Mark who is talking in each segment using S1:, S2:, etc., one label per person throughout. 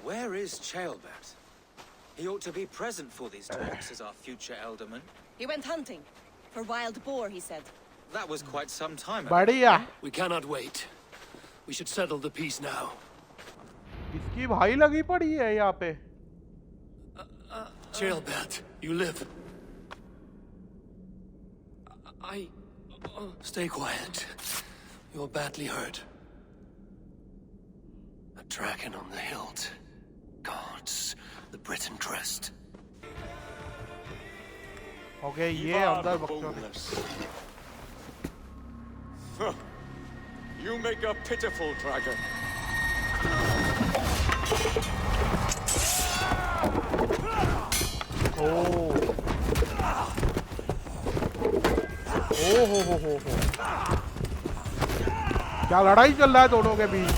S1: Where is Chaelbert? He ought to be present for these talks as our future alderman.
S2: He went hunting. For wild boar, he said.
S1: That was quite some time ago.
S3: बढ़िया.
S4: We cannot wait. We should settle the peace now.
S3: इसकी भाई लगी पड़ी है यहाँ पे.
S4: Chaelbert, you live. Stay quiet. You're badly hurt. A dragon on the hilt. Guards the Britain crest.
S3: Okay, ये अंदर बक्सों.
S5: You make a pitiful dragon.
S3: Oh. हो. क्या लड़ाई चल रहा है दोनों के बीच.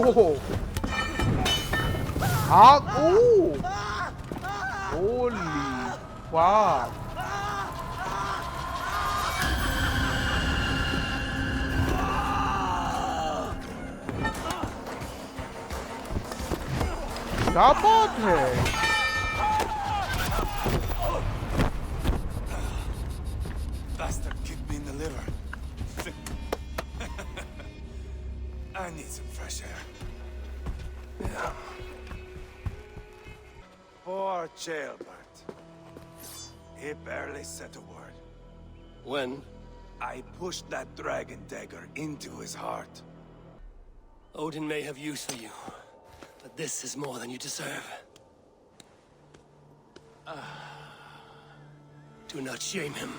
S3: Oh. हाँ. Oh. Holy fuck. क्या बात है.
S5: Bastard kicked me in the liver. I need some fresh air. Yeah. Poor Chaelbert. He barely said a word.
S4: When?
S5: I pushed that dragon dagger into his heart.
S4: Odin may have use for you, but this is more than you deserve. Do not shame him.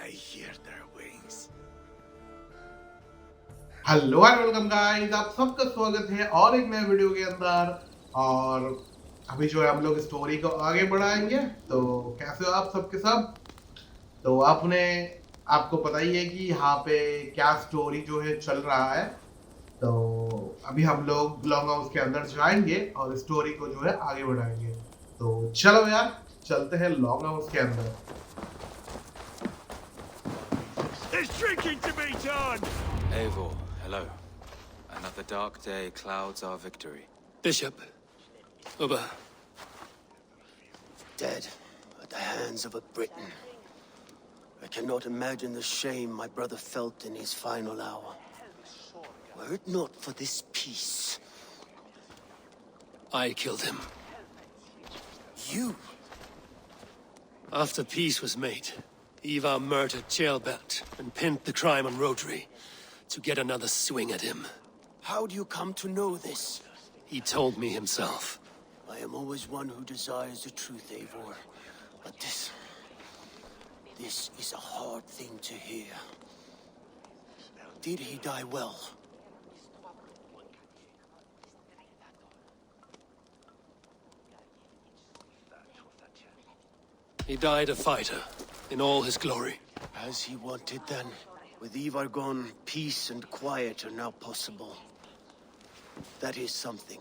S5: I hear their wings.
S3: Hello and welcome guys, आप सबका स्वागत है और एक नए video के अंदर। और अभी जो है हम लोग स्टोरी को आगे बढ़ाएंगे। तो कैसे हो आप सबके सब? तो आपको पता ही है कि यहाँ पे क्या स्टोरी जो है चल रहा है। तो अभी हम लोग लॉन्ग हाउस के अंदर जाएंगे और स्टोरी को जो है आगे बढ़ाएंगे। तो चलो यार, चलते हैं लॉन्ग हाउस के अंदर।
S5: There's drinking to be done!
S1: Eivor, hello. Another dark day clouds our victory.
S4: Bishop. Uber.
S6: Dead at the hands of a Briton. I cannot imagine the shame my brother felt in his final hour. Were it not for this peace.
S4: I killed him.
S6: You?
S4: After peace was made, Eivor murdered Chaelbert and pinned the crime on Rotary to get another swing at him.
S6: How do you come to know this?
S4: He told me himself.
S6: I am always one who desires the truth, Eivor. But this is a hard thing to hear. Did he die well?
S4: He died a fighter, in all his glory.
S6: As he wanted then. With Eivor gone, peace and quiet are now possible. That is something.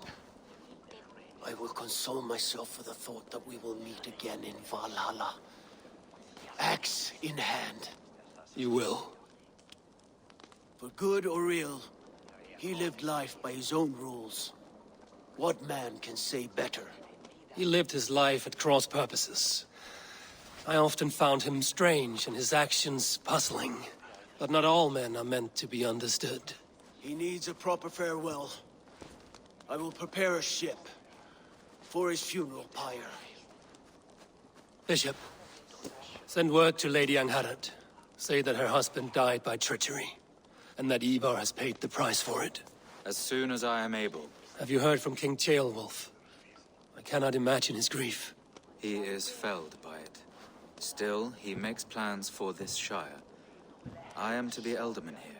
S6: I will console myself for the thought that we will meet again in Valhalla. Axe in hand.
S4: You will.
S6: For good or ill, he lived life by his own rules. What man can say better?
S4: He lived his life at cross purposes. I often found him strange and his actions puzzling. But not all men are meant to be understood.
S6: He needs a proper farewell. I will prepare a ship for his funeral pyre.
S4: Bishop, send word to Lady Angharad. Say that her husband died by treachery, and that Eivor has paid the price for it.
S1: As soon as I am able.
S4: Have you heard from King Ceolwulf? I cannot imagine his grief.
S1: He is felled by it. Still, he makes plans for this shire. I am to be alderman here.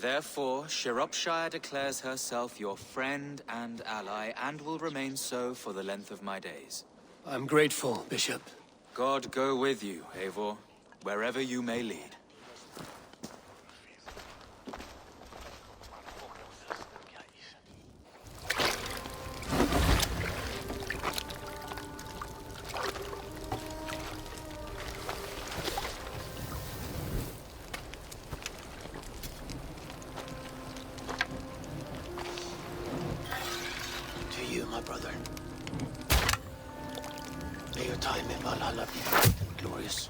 S1: Therefore, Shropshire declares herself your friend and ally, and will remain so for the length of my days.
S4: I'm grateful, Bishop.
S1: God go with you, Eivor, wherever you may lead.
S6: time may Valhalla be bright and glorious.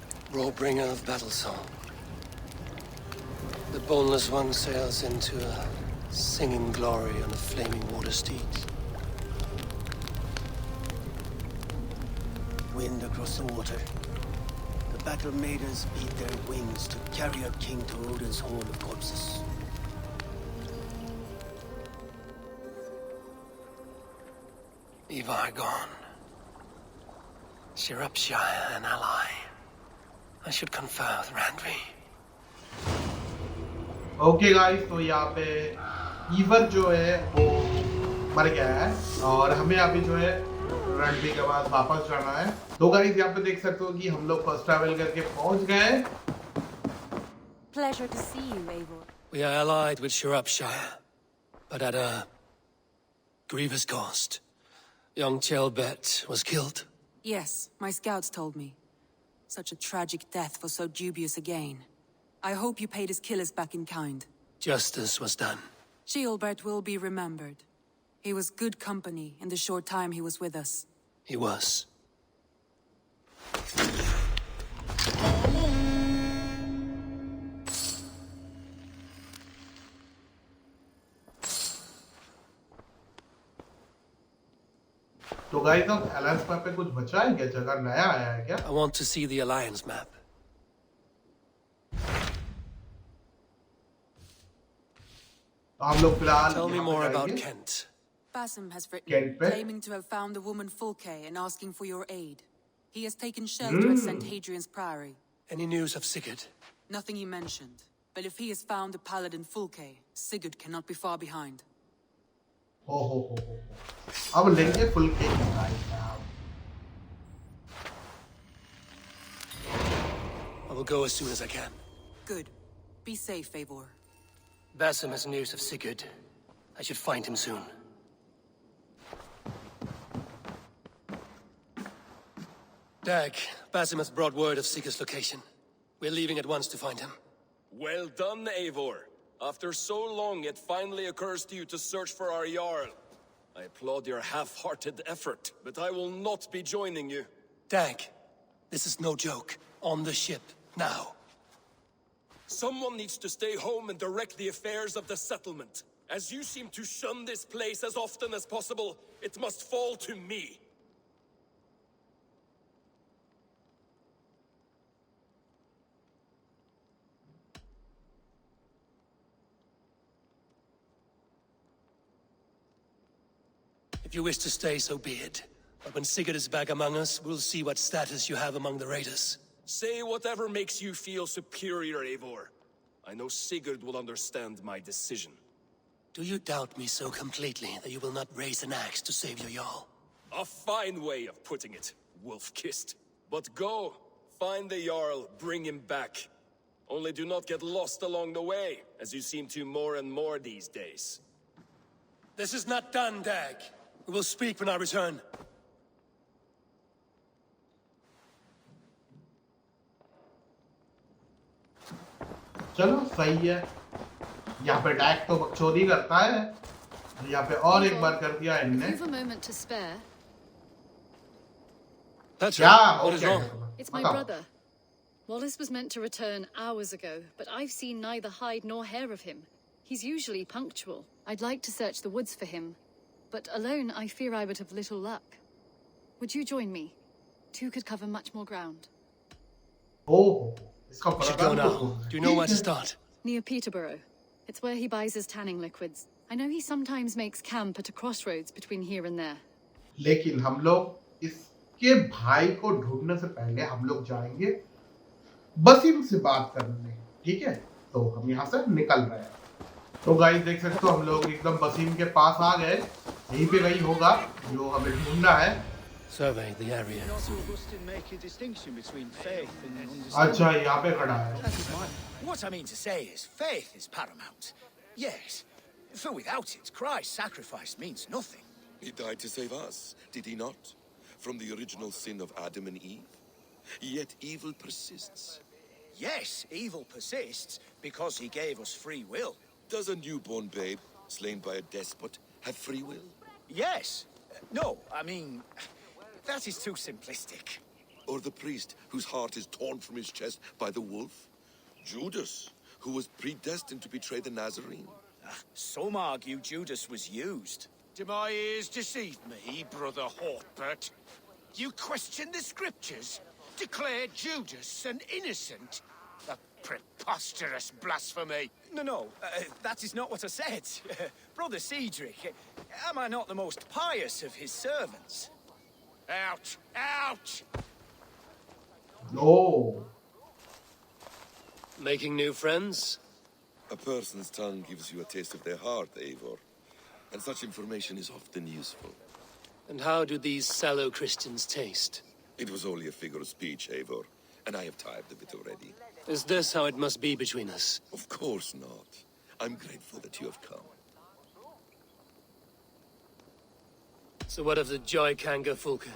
S4: Bringer of battle song. The boneless one sails into a singing glory on a flaming water steed.
S6: Wind across the water. The battle maidens beat their wings to carry our king to Odin's hall of corpses.
S4: Eivor gone. Shropshire an ally. I should confer with Randvi.
S3: Okay guys, तो यहाँ पे ईवर जो है वो मर गया है और हमें अभी जो है रणबी के बाद वापस जाना है। तो गाइस यहाँ पे देख सकते हो कि हम लोग फर्स्ट ट्रैवल करके पहुंच गए।
S2: Pleasure to see you, Eivor.
S4: We are allied with Shropshire, but at a grievous cost. Young Chelbet was killed.
S7: Yes, my scouts told me. Such a tragic death for so dubious a gain. I hope you paid his killers back in kind.
S4: Justice was done.
S7: Ceolbert will be remembered. He was good company in the short time he was with us.
S4: He was.
S3: तो guys अब alliance map पे कुछ बचा है क्या? जगह नया आया है क्या?
S4: I want to see the alliance map.
S3: तो हम लोग फिलहाल
S4: Tell me
S3: यहाँ पे
S4: more about
S3: जाएंगे।
S4: Kent.
S7: Basim has written,
S3: Kent पे?
S7: claiming to have found the woman Fulke and asking for your aid. He has taken shelter at St. Hadrian's Priory.
S4: Any news of Sigurd?
S7: Nothing he mentioned. But if he has found the paladin Fulke, Sigurd cannot be far behind.
S3: हो। अब लेंगे full cake guys.
S4: I will go as soon as I can.
S7: Good. Be safe, Eivor.
S4: Basim has news of Sigurd. I should find him soon. Dag, Basim has brought word of Sigurd's location. We're leaving at once to find him.
S8: Well done, Eivor. After so long, it finally occurs to you to search for our Jarl. I applaud your half-hearted effort, but I will not be joining you.
S4: Dag, this is no joke. On the ship, now.
S8: Someone needs to stay home and direct the affairs of the settlement. As you seem to shun this place as often as possible, it must fall to me.
S4: If you wish to stay, so be it. But when Sigurd is back among us, we'll see what status you have among the raiders.
S8: Say whatever makes you feel superior, Eivor. I know Sigurd will understand my decision.
S4: Do you doubt me so completely that you will not raise an axe to save your Jarl?
S8: A fine way of putting it, wolf-kissed. But go, find the Jarl, bring him back. Only do not get lost along the way, as you seem to more and more these days.
S4: This is not done, Dag. We will speak when I return.
S3: चलो सही है। यहाँ पे deck तो बकचोदी करता है। यहाँ पे और एक बार कर दिया इनने।
S9: Have a moment to spare.
S4: Petra,
S3: क्या?
S4: what is wrong?
S9: It's my brother. Wallace was meant to return hours ago, but I've seen neither hide nor hair of him. He's usually punctual. I'd like to search the woods for him, but alone I fear I would have little luck. Would you join me? Two could cover much more ground.
S3: Oh, इसका
S4: We should go now. Do you know where to start?
S9: Near Peterborough. It's where he buys his tanning liquids. I know he sometimes makes camp at a crossroads between here and there.
S3: लेकिन हम लोग इसके भाई को ढूंढने से पहले हम लोग जाएंगे बसीम से बात करने। ठीक है, तो हम यहाँ से निकल रहे हैं। तो गाइस देख सकते हो हम लोग एकदम बसीम के पास आ गए। यहीं पे कहीं होगा जो हमें ढूंढना है।
S4: Survey the area.
S3: अच्छा, यहाँ पे खड़ा है।
S10: What I mean to say is, faith is paramount. Yes, for without it, Christ's sacrifice means nothing.
S11: He died to save us, did he not? From the original sin of Adam and Eve. Yet evil persists.
S10: Yes, evil persists because he gave us free will.
S11: Does a newborn babe, slain by a despot, have free will?
S10: Yes. No, I mean, that is too simplistic.
S11: Or the priest whose heart is torn from his chest by the wolf? Judas, who was predestined to betray the Nazarene?
S10: Some argue Judas was used. Do my ears deceive me, Brother Hortbert? You question the scriptures? Declare Judas an innocent? A preposterous blasphemy!
S12: No, that is not what I said. Brother Cedric, am I not the most pious of his servants?
S10: Out! Out!
S3: No.
S4: Making new friends?
S11: A person's tongue gives you a taste of their heart, Eivor. And such information is often useful.
S4: And how do these sallow Christians taste?
S11: It was only a figure of speech, Eivor, and I have tired of it already.
S4: Is this how it must be between us?
S11: Of course not. I'm grateful that you have come.
S4: So what of the Joy Kanga Fulka?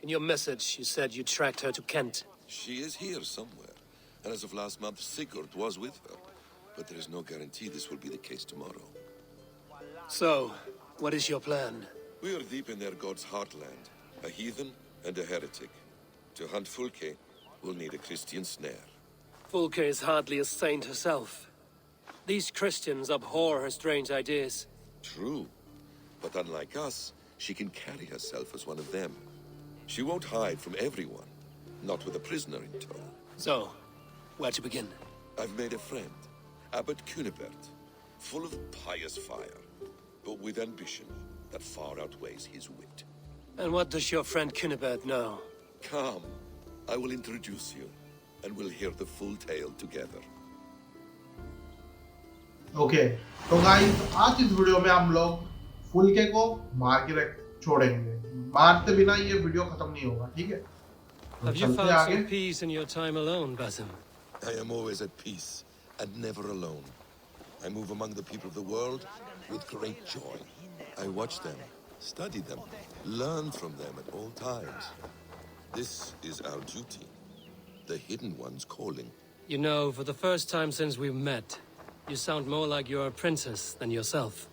S4: In your message, you said you tracked her to Kent.
S11: She is here somewhere, and as of last month, Sigurd was with her. But there is no guarantee this will be the case tomorrow.
S4: So, what is your plan?
S11: We are deep in their god's heartland, a heathen and a heretic. To hunt Fulke, we'll need a Christian snare.
S4: Fulke is hardly a saint herself. These Christians abhor her strange ideas.
S11: True, but unlike us, she can carry herself as one of them. She won't hide from everyone, not with a prisoner in tow.
S4: So, where to begin?
S11: I've made a friend, Abbot Cunibert, full of pious fire, but with ambition that far outweighs his wit.
S4: And what does your friend Cunibert know?
S11: Come, I will introduce you, and we'll hear the full tale together.
S3: Okay तो guys आज इस video में हम लोग फुलके को मार के छोड़ेंगे। मारते बिना ये वीडियो खत्म नहीं होगा, ठीक है?
S4: Have you found some peace in your time alone, Basim?
S11: I am always at peace, and never alone. I move among the people of the world with great joy. I watch them, study them, learn from them at all times. This is our duty, the Hidden One's calling.
S4: You know, for the first time since we met, you sound more like you're a princess than yourself.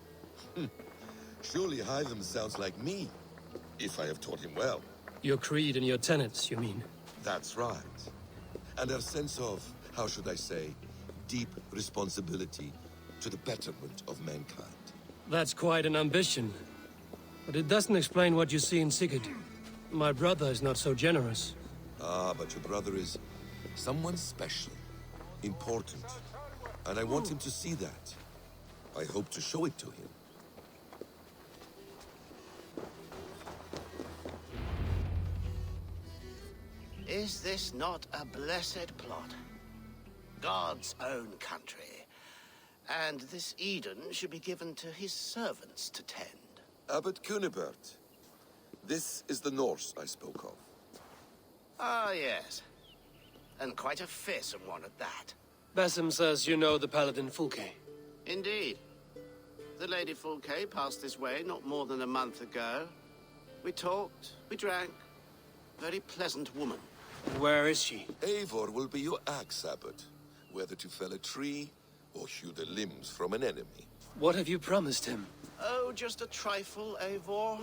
S11: Surely Hytham sounds like me, if I have taught him well.
S4: Your creed and your tenets, you mean?
S11: That's right. And our sense of, how should I say, deep responsibility to the betterment of mankind.
S4: That's quite an ambition. But it doesn't explain what you see in Sigurd. My brother is not so generous.
S11: Ah, but your brother is someone special, important. And I want him to see that. I hope to show it to him.
S6: Is this not a blessed plot? God's own country. And this Eden should be given to his servants to tend.
S11: Abbot Cunibert. This is the Norse I spoke of.
S6: Ah, yes. And quite a fearsome one at that.
S4: Basim says you know the paladin Fulke.
S6: Indeed. The Lady Fulke passed this way not more than a month ago. We talked, we drank. Very pleasant woman.
S4: Where is she?
S11: Eivor will be your axe, Abbot. Whether to fell a tree or hew the limbs from an enemy.
S4: What have you promised him?
S6: Oh, just a trifle, Eivor.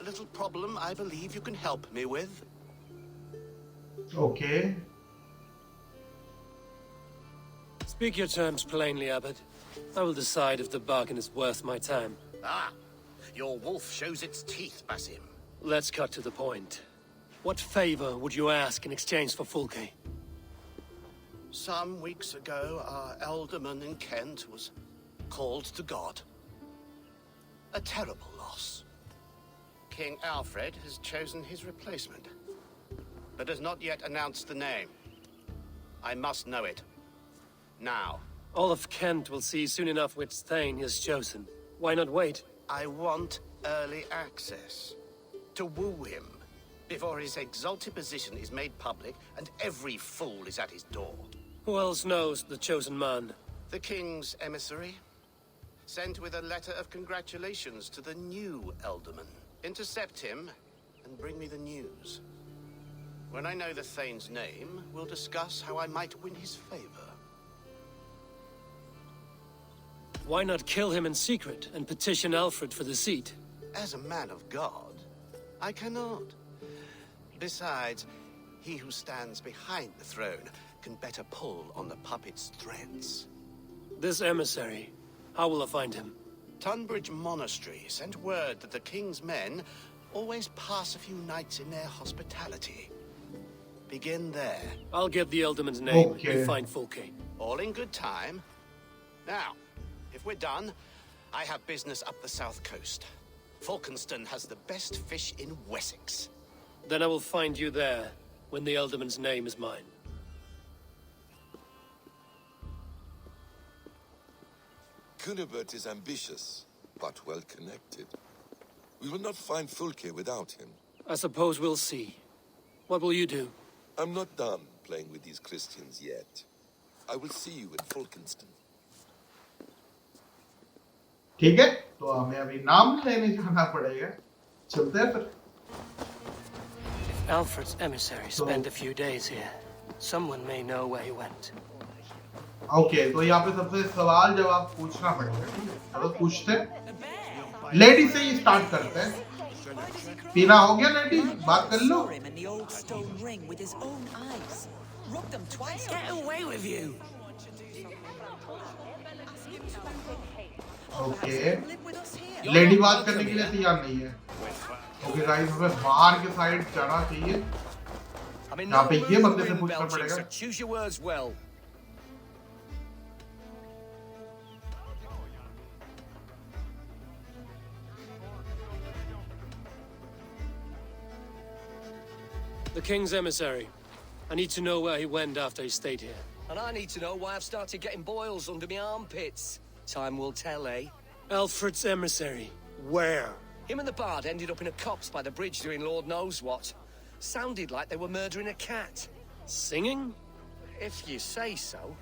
S6: A little problem I believe you can help me with.
S3: Okay.
S4: Speak your terms plainly, Abbot. I will decide if the bargain is worth my time.
S6: Ah, your wolf shows its teeth, Basim.
S4: Let's cut to the point. What favor would you ask in exchange for Fulke?
S6: Some weeks ago, our alderman in Kent was called to God. A terrible loss. King Alfred has chosen his replacement, but has not yet announced the name. I must know it. Now.
S4: All of Kent will see soon enough which Thane he has chosen. Why not wait?
S6: I want early access. To woo him, before his exalted position is made public and every fool is at his door.
S4: Who else knows the chosen man?
S6: The king's emissary. Sent with a letter of congratulations to the new alderman. Intercept him and bring me the news. When I know the Thane's name, we'll discuss how I might win his favor.
S4: Why not kill him in secret and petition Alfred for the seat?
S6: As a man of God, I cannot. Besides, He who stands behind the throne can better pull on the puppet's threads.
S4: This emissary, how will I find him?
S6: Tunbridge Monastery sent word that the king's men always pass a few nights in their hospitality. Begin there.
S4: I'll get the Elderman's name
S3: Okay.
S4: and find Fulke.
S6: All in good time. Now, if we're done, I have business up the south coast. Falkenston has the best fish in Wessex.
S4: Then I will find you there, when the Elderman's name is mine.
S11: Cunibert is ambitious, but well connected. We will not find Fulke without him.
S4: I suppose we'll see. What will you do?
S11: I'm not done playing with these Christians yet. I will see you in Falkenston.
S3: ठीक है, तो हमें अभी नाम लेने जाना पड़ेगा. चलते हैं फिर.
S4: If Alfred's emissaries spend a few days here, someone may know where he went.
S3: Okay, तो यहाँ पे सबसे सवाल जवाब पूछना पड़ेगा. ठीक है, चलो पूछते हैं. लेडी से ही स्टार्ट करते हैं. पीना हो गया लेडी? बात कर लो. ओके, लेडी बात करने के लिए तैयार नहीं है. ओके गाइस, हमें बाहर के साइड जाना चाहिए. यहाँ पे ये बंदे से पूछना पड़ेगा.
S12: Choose your words well.
S4: The king's emissary. I need to know where he went after he stayed here.
S13: And I need to know why I've started getting boils under my armpits. Time will tell, eh?
S4: Alfred's emissary. Where?
S13: Him and the bard ended up in a copse by the bridge doing Lord knows what. Sounded like they were murdering a cat.
S4: Singing?
S13: If you say so.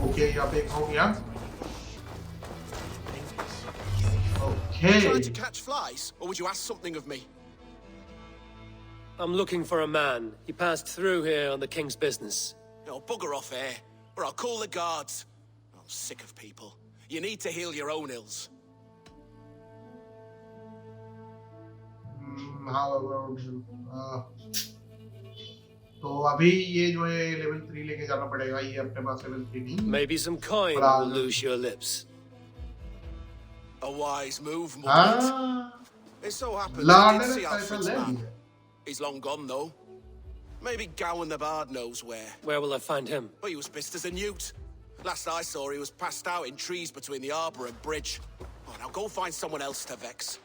S3: Okay, यहाँ पे एक हो गया. Okay.
S14: Trying to catch flies, or would you ask something of me?
S4: I'm looking for a man. He passed through here on the king's business.
S14: No, bugger off here, or I'll call the guards. I'm sick of people. You need to heal your own ills.
S3: How about तो अभी ये जो है level 3 लेके जाना पड़ेगा. ये अपने पास लेवल 3 नहीं.
S4: Maybe some coin will lose your lips.
S14: A wise move, Motherboard. It so happens I did see Alfred's man. He's long gone, though. Maybe Gowan the Bard knows where.
S4: Where will I find him?
S14: But he was pissed as a newt. Last I saw, he was passed out in trees between the arbor and bridge. Oh, now go find someone else to vex.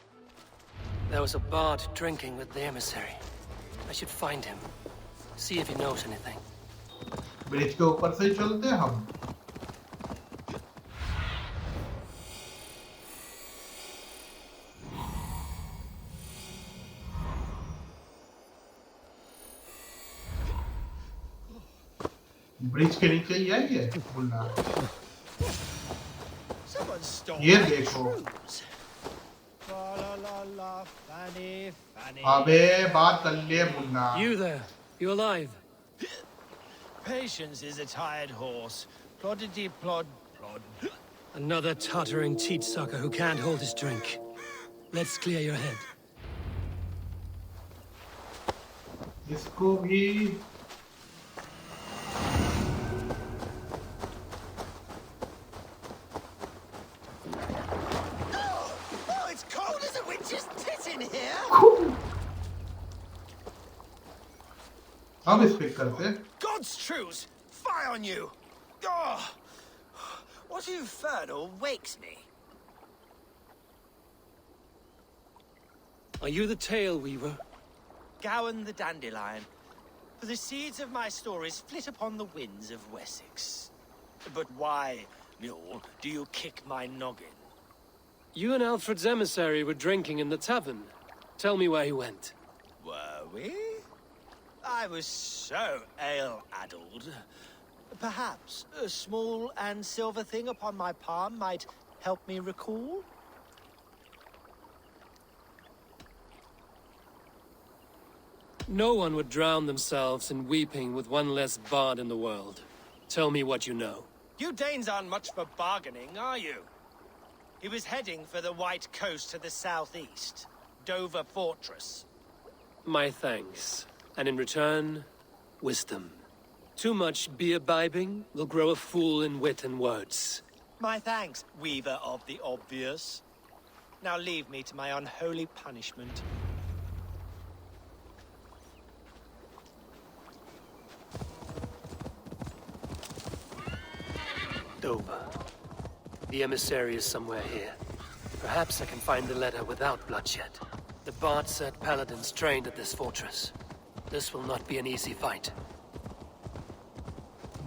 S4: There was a bard drinking with the emissary. I should find him. See if he knows anything.
S3: Bridge के ऊपर से चलते हैं हम. Bridge के नीचे ही है ये मुन्ना. ये देखो. अबे बात कर ले Munna.
S4: You there? You alive?
S10: Patience is a tired horse. Ploddity plod plod.
S4: Another tottering teat sucker who can't hold his drink. Let's clear your head.
S3: इसको भी अब इस पे करते हैं.
S10: God's truth, fie on you! Oh, what infernal wakes me?
S4: Are you the tale weaver?
S10: Gowan the Dandelion. For the seeds of my stories flit upon the winds of Wessex. But why, mule, do you kick my noggin?
S4: You and Alfred's emissary were drinking in the tavern. Tell me where he went.
S10: Were we? I was so ale-addled. Perhaps a small and silver thing upon my palm might help me recall?
S4: No one would drown themselves in weeping with one less bard in the world. Tell me what you know.
S10: You Danes aren't much for bargaining, are you? He was heading for the White Coast to the southeast. Dover Fortress.
S4: My thanks. And in return, wisdom. Too much beer-bibbing will grow a fool in wit and words.
S15: My thanks, weaver of the obvious. Now leave me to my unholy punishment.
S4: Dover. The emissary is somewhere here. Perhaps I can find the letter without bloodshed. The Bard said paladins trained at this fortress. This will not be an easy fight.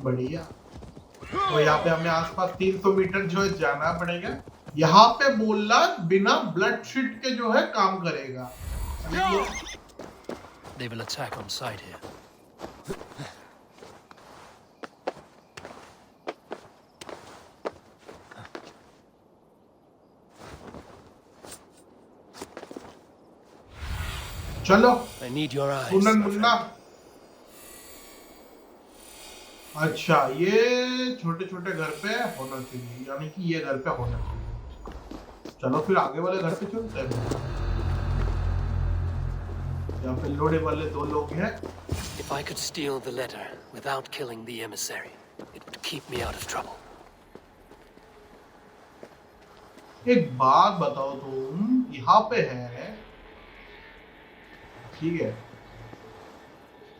S3: बढ़िया। तो यहाँ पे हमें आसपास 300 metre जो है जाना पड़ेगा। यहाँ पे बोलना बिना ब्लड शीट के जो है काम करेगा।
S4: They will attack on sight here.
S3: चलो।
S4: I need your eyes.
S3: Munna. अच्छा, ये छोटे-छोटे घर पे होना चाहिए, यानी कि ये घर पे होना चाहिए। चलो फिर आगे वाले घर पे चलते हैं। यहाँ पे लोड़े वाले 2 लोग हैं।
S4: If I could steal the letter without killing the emissary, it would keep me out of trouble.
S3: एक बात बताओ तुम, यहाँ पे है, ठीक है,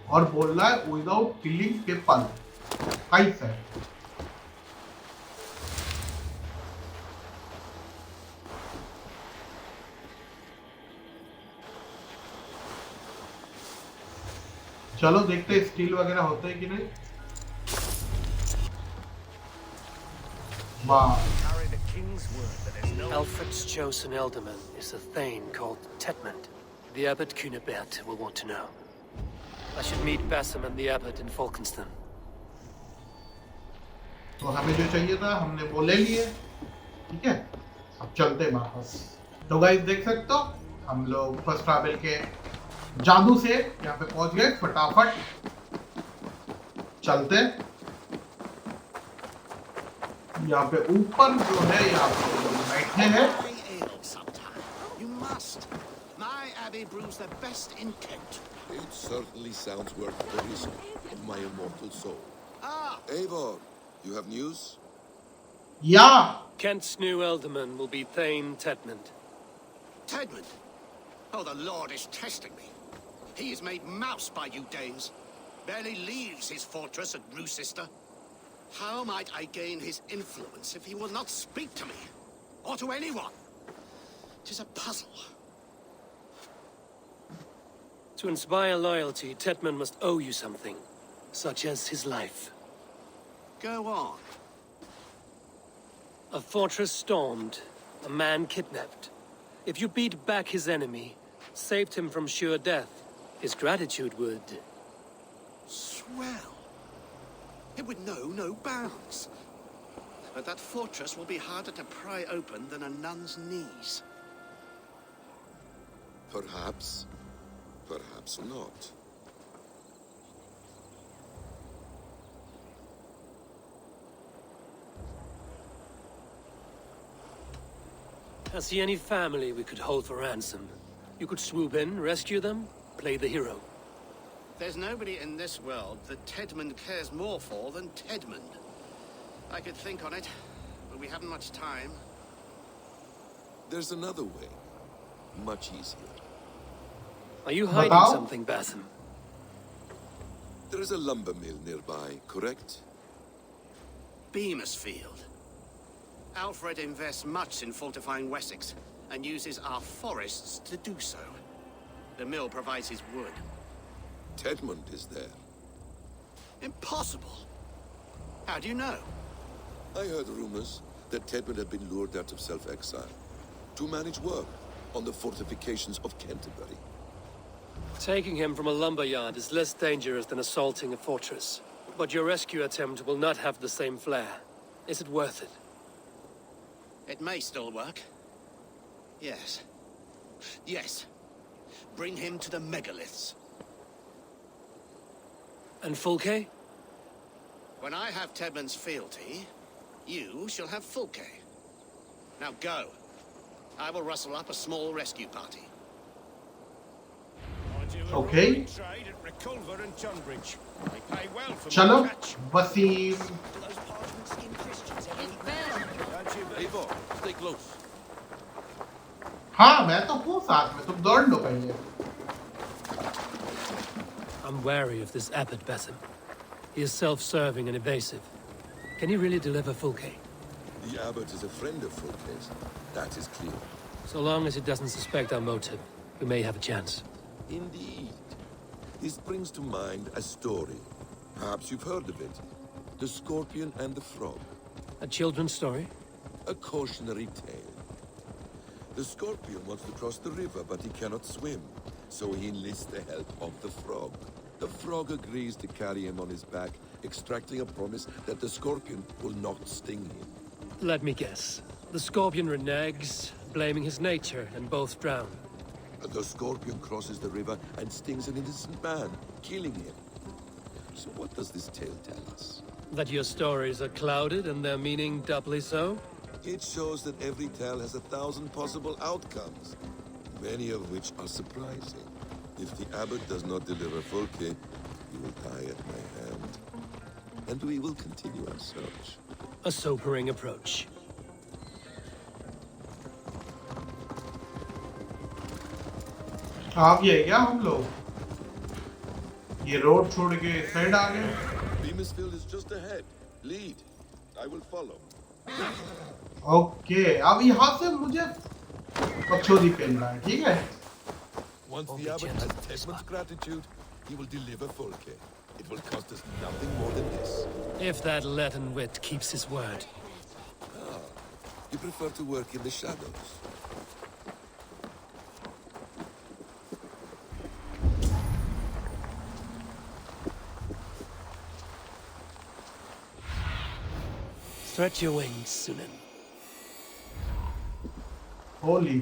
S3: और बोल रहा है विदाउट किलिंग पीपल, कैसे? चलो देखते हैं स्टील वगैरह होते हैं कि नहीं। वाह।
S4: Alfred's chosen alderman is a thane called Tetmund. The abbot Cunibert will want to know. I should meet BASIM and the abbot in Falkenston.
S3: तो हमें जो चाहिए था हमने वो ले लिए, ठीक है? अब चलते हैं वापस। तो गाइस देख सकते हो, हम लोग फर्स्ट ट्रैवल के जादू से यहाँ पे पहुंच गए। फटाफट चलते। यहाँ पे ऊपर जो है यहाँ पे बैठे हैं।
S10: My abbey brews the best in Kent.
S11: It certainly sounds worth the risk of my immortal soul.
S10: Ah!
S11: Eivor, you have news?
S3: Yeah!
S4: Kent's new alderman will be Thane Tetmund.
S10: Tetmund? Oh, the Lord is testing me. He is made mouse by you Danes. Barely leaves his fortress at Roosister. How might I gain his influence if he will not speak to me? Or to anyone? 'Tis a puzzle.
S4: To inspire loyalty, Tetmund must owe you something, such as his life.
S10: Go on.
S4: A fortress stormed, a man kidnapped. If you beat back his enemy, saved him from sure death, his gratitude would...
S10: Swell. It would know no bounds. But that fortress will be harder to pry open than a nun's knees.
S11: Perhaps. Perhaps not.
S4: Has he any family we could hold for ransom? You could swoop in, rescue them, play the hero.
S10: There's nobody in this world that Tetmund cares more for than Tetmund. I could think on it, but we haven't much time.
S11: There's another way. Much easier.
S4: Are you hiding something, BASIM?
S11: There is a lumber mill nearby, correct?
S10: Beamisfield. Alfred invests much in fortifying Wessex, and uses our forests to do so. The mill provides his wood.
S11: Tetmund is there.
S10: Impossible! How do you know?
S11: I heard rumors that Tetmund had been lured out of self-exile to manage work on the fortifications of Canterbury.
S4: Taking him from a lumberyard is less dangerous than assaulting a fortress. But your rescue attempt will not have the same flair. Is it worth it?
S10: It may still work. Yes. Yes. Bring him to the megaliths.
S4: And Fulke?
S10: When I have Tetmund's fealty, you shall have Fulke. Now go. I will rustle up a small rescue party.
S3: Okay चलो Wasim
S11: Eivor, stay close.
S3: हाँ मैं तो हूँ साथ में तुम दौड़ लो पहले
S4: I'm wary of this abbot, BASIM. He is self-serving and evasive. Can he really deliver full K?
S11: The abbot is a friend of Fulke's. That is clear.
S4: So long as he doesn't suspect our motive, we may have a chance.
S11: Indeed. This brings to mind a story. Perhaps you've heard of it. The Scorpion and the Frog.
S4: A children's story?
S11: A cautionary tale. The Scorpion wants to cross the river, but he cannot swim. So he enlists the help of the Frog. The Frog agrees to carry him on his back, extracting a promise that the Scorpion will not sting him.
S4: Let me guess. The Scorpion reneges, blaming his nature, and both drown.
S11: The Scorpion crosses the river and stings an innocent man, killing him. So what does this tale tell us?
S4: That your stories are clouded and their meaning doubly so?
S11: It shows that every tale has 1,000 possible outcomes, many of which are surprising. If the abbot does not deliver Fulke, he will die at my hand. And we will continue our search.
S4: A sobering approach.
S3: आप ये क्या हम लोग ये road छोड़ के इस side आ गए
S11: Beamisfield is just ahead. Lead. I will follow.
S3: Okay अब यहाँ से मुझे पक्षोदी पेल रहा है ठीक है
S11: Once the abbot has Tesman's gratitude, he will deliver Fulke. It will cost us nothing more than this.
S4: If that Latin wit keeps his word.
S11: Ah, you prefer to work in the shadows.
S4: Stretch your wings, Sunan.
S3: Holi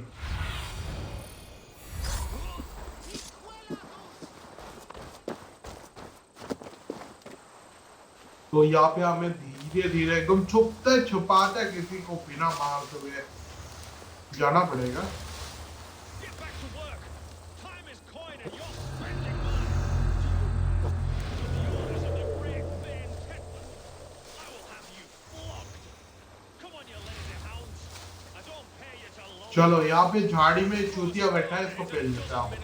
S3: तो यहाँ पे हमें धीरे धीरे एकदम छुपते छुपाते किसी को बिना मारते हुए जाना पड़ेगा चलो यहाँ पे झाड़ी में चूतिया बैठा है इसको पेल देता हूँ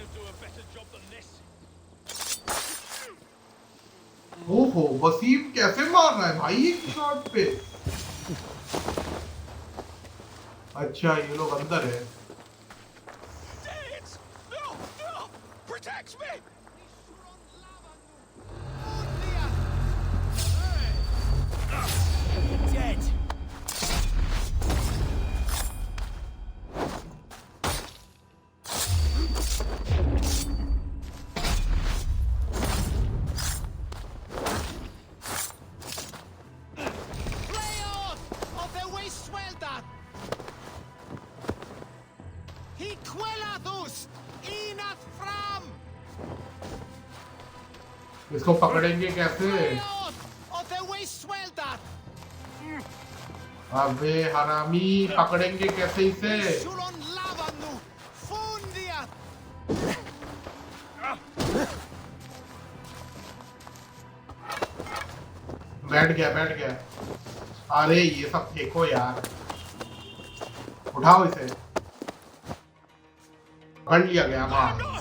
S3: ओहो वसीम कैसे मार रहा है भाई एक शॉट पे अच्छा ये लोग अंदर है इसको पकड़ेंगे कैसे अबे हरामी पकड़ेंगे कैसे इसे बैठ गया अरे ये सब फेंको यार उठाओ इसे पकड़ लिया गया हाँ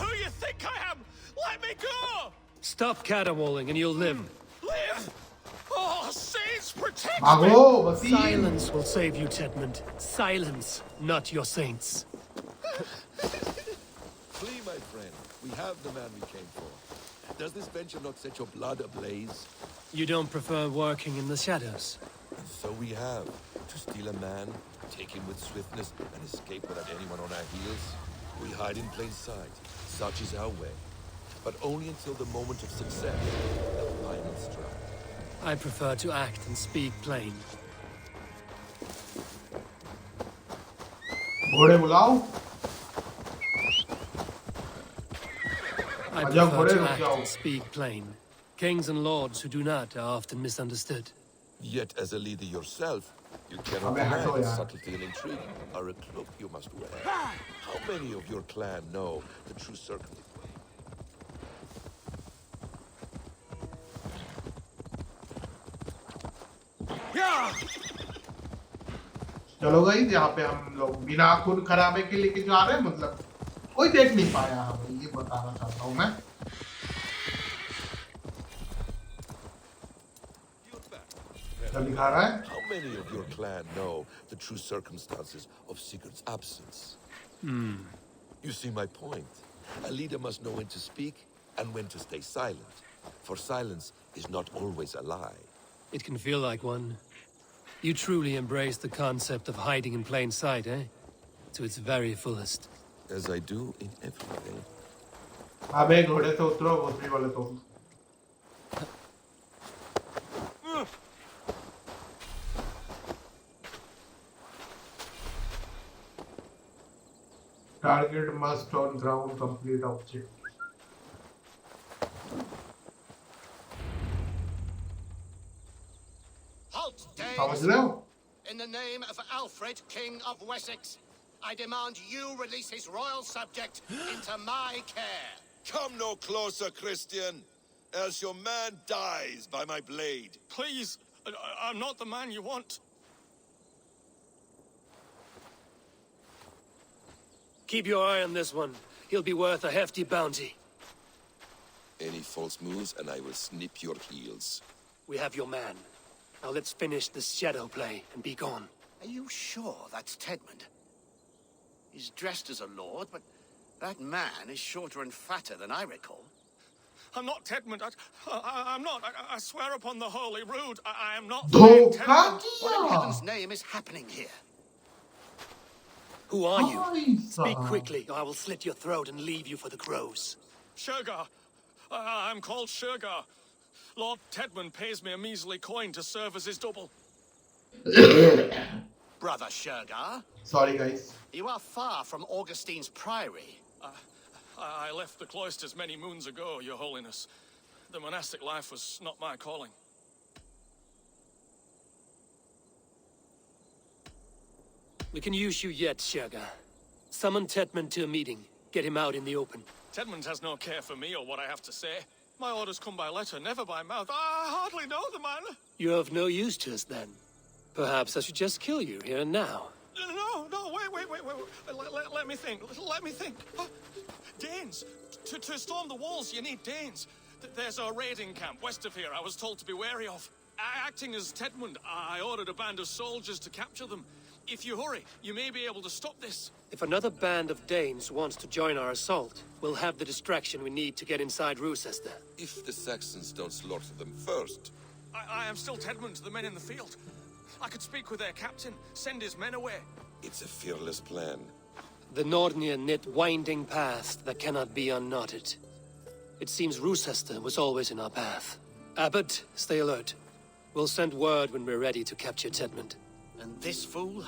S4: Stop caterwauling and you'll live.
S10: Live? Oh, saints protect me!
S3: Mago, Vasim.
S4: Silence will save you, Chetmund. Silence, not your saints.
S11: Flee, my friend. We have the man we came for. Does this venture not set your blood ablaze?
S4: You don't prefer working in the shadows?
S11: And so we have. To steal a man, take him with swiftness, and escape without anyone on our heels. We hide in plain sight. Such is our way. But only until the moment of success, the final strike.
S4: I prefer to act and speak plain.
S3: घोड़े बुलाओ
S4: I prefer to act and speak plain. Kings and lords who do not are often misunderstood.
S11: Yet as a leader yourself, you cannot deny that subtlety and intrigue are a cloak you must wear. How many of your clan know the true circle?
S3: चलो guys, यहाँ पे हम लोग बिना खून खराबे के लेके जा रहे हैं, मतलब कोई देख नहीं पाया हमें, ये बताना चाहता हूँ मैं। क्या लिखा रहा है?
S11: How many of your clan know the true circumstances of Sigurd's absence? You see my point. A leader must know when to speak and when to stay silent, for silence is not always a lie.
S4: It can feel like one. You truly embrace the concept of hiding in plain sight, eh? To its very fullest.
S11: As I do in everything.
S3: अबे घोड़े से उतरो, भोसड़ी वाले तो। Target must on ground complete object.
S10: Halt,
S3: समझ
S10: Danes!
S3: रहे हो?
S10: In the name of Alfred, King of Wessex, I demand you release his royal subject into my care.
S11: Come no closer, Christian, else your man dies by my blade.
S8: Please, I'm not the man you want.
S4: Keep your eye on this one. He'll be worth a hefty bounty.
S11: Any false moves and I will snip your heels.
S4: We have your man. Now let's finish this shadow play and be gone.
S10: Are you sure that's Tedmund? He's dressed as a lord, but that man is shorter and fatter than I recall.
S8: I'm not Tedmund. I'm not. I swear upon the Holy Rood, I am not
S3: धोखा
S8: Tedmund.
S10: What in
S3: किया।
S10: heaven's name is happening here?
S4: Who are you?
S3: भाई
S4: Speak
S3: साहब।
S4: quickly, or I will slit your throat and leave you for the crows.
S8: Shergar. I'm called Shergar. Lord Tedmund pays me a measly coin to serve as his double.
S10: Brother Shergar,
S3: Sorry guys.
S10: you are far from Augustine's priory.
S8: I left the cloisters many moons ago, Your Holiness. The monastic life was not my calling.
S4: We can use you yet, Shergar. Summon Tedmund to a meeting. Get him out in the open.
S8: Tedmund has no care for me or what I have to say. My orders come by letter, never by mouth. I hardly know the man.
S4: You're of no use to us, then. Perhaps I should just kill you here and now.
S8: No, wait. Let me think. Let me think. Danes. To storm the walls, you need Danes. There's a raiding camp west of here I was told to be wary of. Acting as Tedmund, I ordered a band of soldiers to capture them. If you hurry, you may be able to stop this.
S4: If another band of Danes wants to join our assault, we'll have the distraction we need to get inside Rochester.
S11: If the Saxons don't slaughter them first.
S8: I am still Tedmund to the men in the field. I could speak with their captain, send his men away.
S11: It's a fearless plan.
S4: The Nordnir knit winding paths that cannot be unknotted. It seems Rochester was always in our path. Abbot, stay alert. We'll send word when we're ready to capture Tedmund.
S10: And this fool?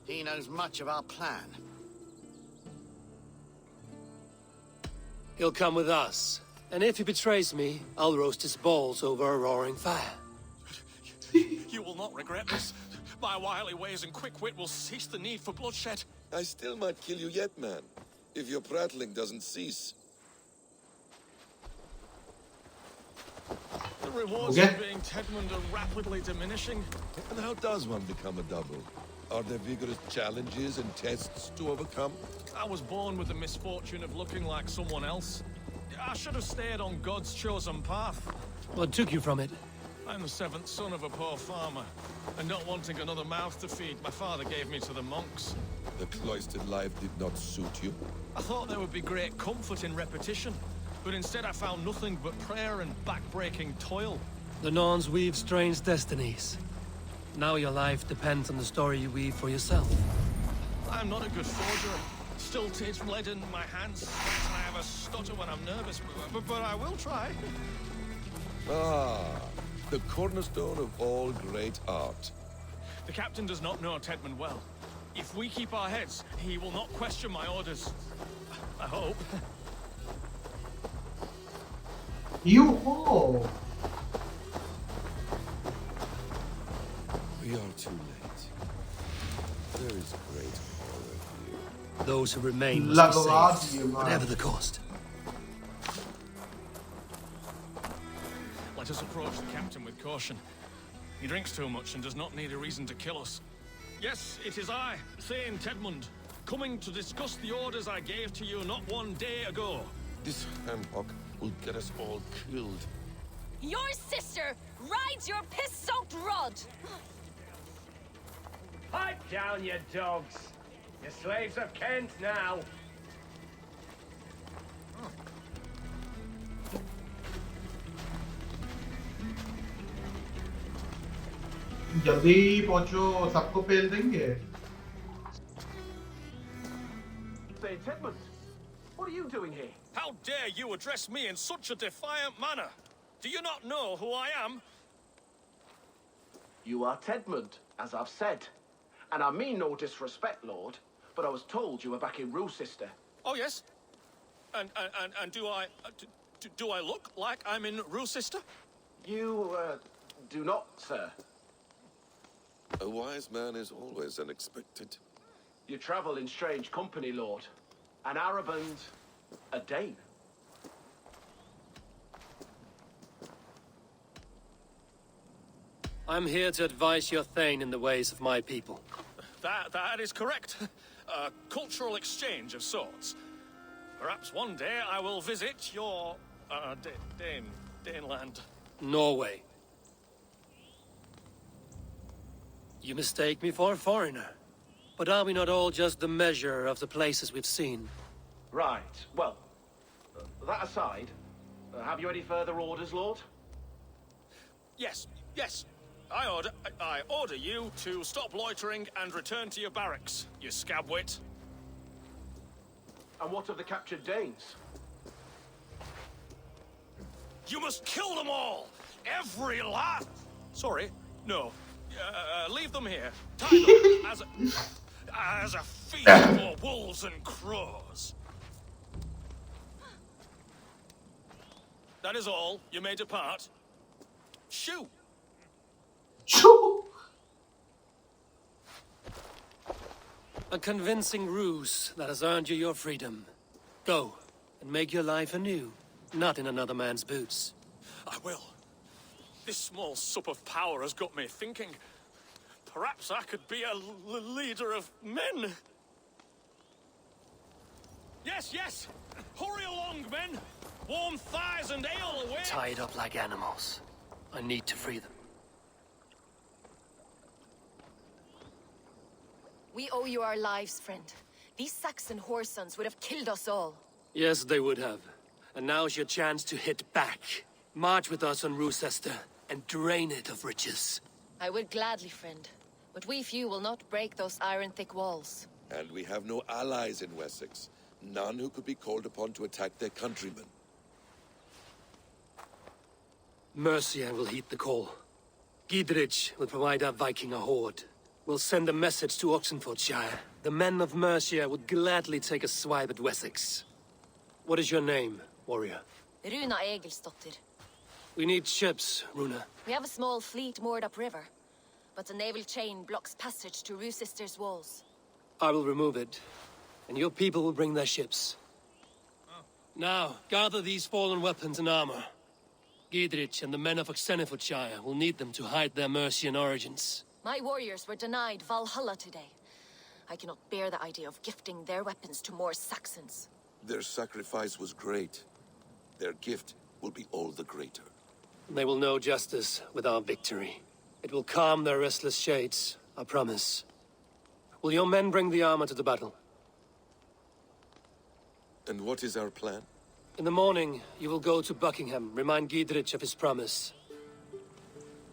S10: He knows much of our plan.
S4: He'll come with us. And if he betrays me, I'll roast his balls over a roaring fire.
S8: You will not regret this. My wily ways and quick wit will cease the need for bloodshed.
S11: I still might kill you yet, man, if your prattling doesn't cease.
S8: The rewards of being Tedmund are rapidly diminishing.
S11: And how does one become a double? Are there vigorous challenges and tests to overcome?
S8: I was born with the misfortune of looking like someone else. I should have stayed on God's chosen path.
S4: What took you from it?
S8: I'm the seventh son of a poor farmer, and not wanting another mouth to feed, my father gave me to the monks.
S11: The cloistered life did not suit you?
S8: I thought there would be great comfort in repetition, but instead I found nothing but prayer and back-breaking toil.
S4: The Norns weave strange destinies. Now your life depends on the story you weave for yourself.
S8: I'm not a good forger. Stilted, lead in my hands, and I have a stutter when I'm nervous, but I will try.
S11: Ah, the cornerstone of all great art.
S8: The captain does not know Tedmund well. If we keep our heads, he will not question my orders. I hope.
S3: You hope.
S11: We are too late. There is great horror here.
S4: Those who remain must be saved, whatever the cost.
S8: Let us approach the captain with caution.
S16: He drinks too much and does not need a reason to kill us. Yes, it is I, Thane Tedmund, coming to discuss the orders I gave to you not one day ago.
S11: This handhawk will get us all killed.
S17: Your sister rides your piss-soaked rod!
S18: Pipe down, you dogs! You're slaves of Kent now!
S3: जल्दी पहुंचो, सबको पेल देंगे।
S19: Say, Tedmund, what are you doing here?
S16: How dare you address me in such a defiant manner? Do you not know who I am?
S19: You are Tedmund, as I've said. And I mean no disrespect, Lord, but I was told you were back in Rochester.
S16: Oh, yes? And do I look like I'm in Rochester?
S19: You, do not, sir.
S11: A wise man is always unexpected.
S19: You travel in strange company, Lord. An Arab and a Dane.
S4: I'm here to advise your Thane in the ways of my people.
S16: That is correct. A cultural exchange of sorts. Perhaps one day I will visit your, Daneland.
S4: Norway. You mistake me for a foreigner. But are we not all just the measure of the places we've seen?
S19: Right. Well, that aside, have you any further orders, Lord?
S16: Yes. I order you to stop loitering and return to your barracks, you scabwit.
S19: And what of the captured Danes?
S16: You must kill them all! Every last... Sorry, no. Leave them here. Tie them as a feast for wolves and crows. That is all. You may depart. Shoo!
S4: A convincing ruse that has earned you your freedom. Go, and make your life anew, not in another man's boots.
S16: I will. This small sup of power has got me thinking. Perhaps I could be a leader of men. Yes! Hurry along, men! Warm thighs and ale away!
S4: Tied up like animals. I need to free them.
S17: We owe you our lives, friend. These Saxon whoresons would have killed us all.
S4: Yes, they would have. And now's your chance to hit back. March with us on Rochester and drain it of riches.
S17: I would gladly, friend. But we few will not break those iron-thick walls.
S11: And we have no allies in Wessex. None who could be called upon to attack their countrymen.
S4: Mercia will heed the call. Gidrich will provide our Viking a horde. We'll send a message to Oxenfordshire. The men of Mercia would gladly take a swipe at Wessex. What is your name, warrior?
S17: Runa Egilsdotter.
S4: We need ships, Runa.
S17: We have a small fleet moored upriver, but the naval chain blocks passage to Rochester's walls.
S4: I will remove it, and your people will bring their ships. Now, gather these fallen weapons and armor. Gidrich and the men of Oxenfordshire will need them to hide their Mercian origins.
S17: My warriors were denied Valhalla today. I cannot bear the idea of gifting their weapons to more Saxons.
S11: Their sacrifice was great. Their gift will be all the greater.
S4: They will know justice with our victory. It will calm their restless shades, I promise. Will your men bring the armor to the battle?
S11: And what is our plan?
S4: In the morning, you will go to Buckingham, remind Gidrich of his promise.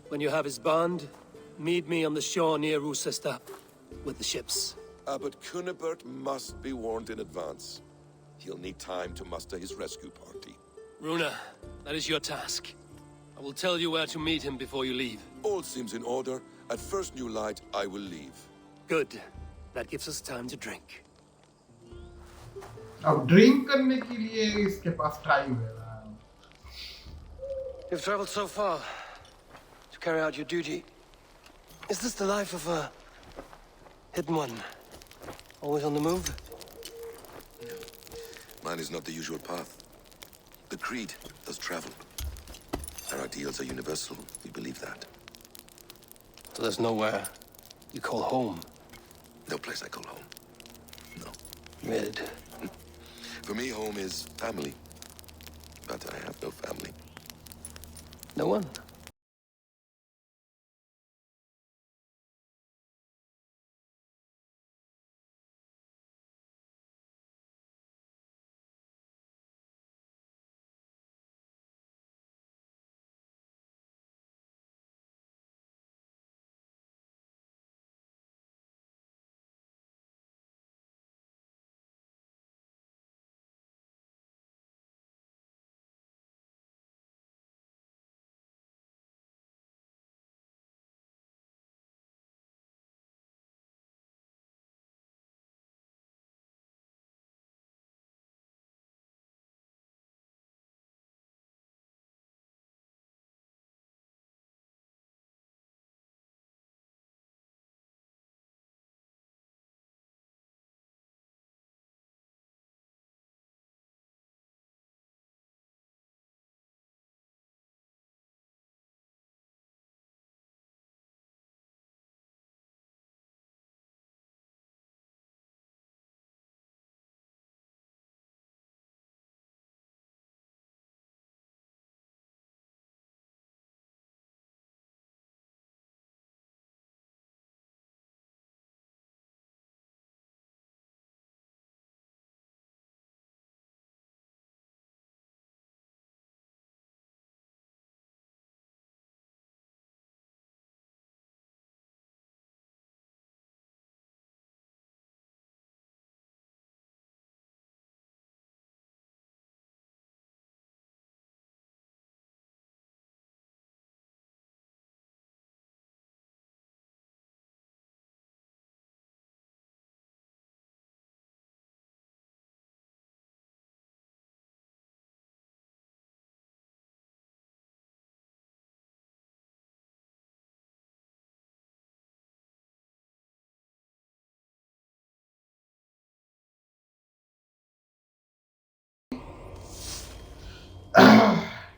S4: When you have his bond, meet me on the shore near Rochester with the ships.
S11: But Cunibert must be warned in advance. He'll need time to muster his rescue party.
S4: Runa, that is your task. I will tell you where to meet him before you leave.
S11: All seems in order. At first new light, I will leave.
S4: Good. That gives us time to drink.
S3: अब drink करने के लिए इसके पास time है ना.
S4: You've traveled so far to carry out your duty. Is this the life of a hidden one? Always on the move?
S11: Mine is not the usual path. The Creed does travel. Our ideals are universal. We believe that.
S4: So there's nowhere you call home?
S11: No place I call home. No.
S4: Mid.
S11: For me, home is family. But I have no family.
S4: No one?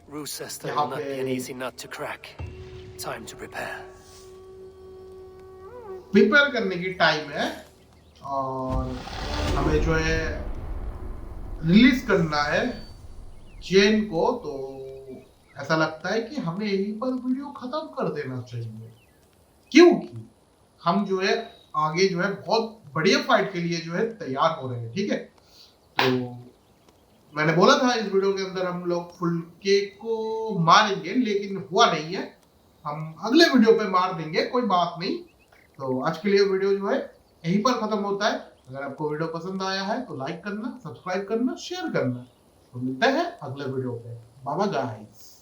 S4: Rue says there will not be an easy nut to crack. Time to prepare.
S3: Prepare करने की time है और हमें जो है release करना है chain को, तो ऐसा लगता है कि हमें यहीं पर वीडियो खत्म कर देना चाहिए, क्योंकि हम जो है आगे जो है बहुत बढ़िया फाइट के लिए जो है तैयार हो रहे हैं। ठीक है, तो मैंने बोला था इस वीडियो के अंदर हम लोग फुल केक को मारेंगे, लेकिन हुआ नहीं है। हम अगले वीडियो पे मार देंगे, कोई बात नहीं। तो आज के लिए वीडियो जो है यहीं पर खत्म होता है। अगर आपको वीडियो पसंद आया है तो लाइक करना, सब्सक्राइब करना, शेयर करना। तो मिलते हैं अगले वीडियो पे। Bye bye guys.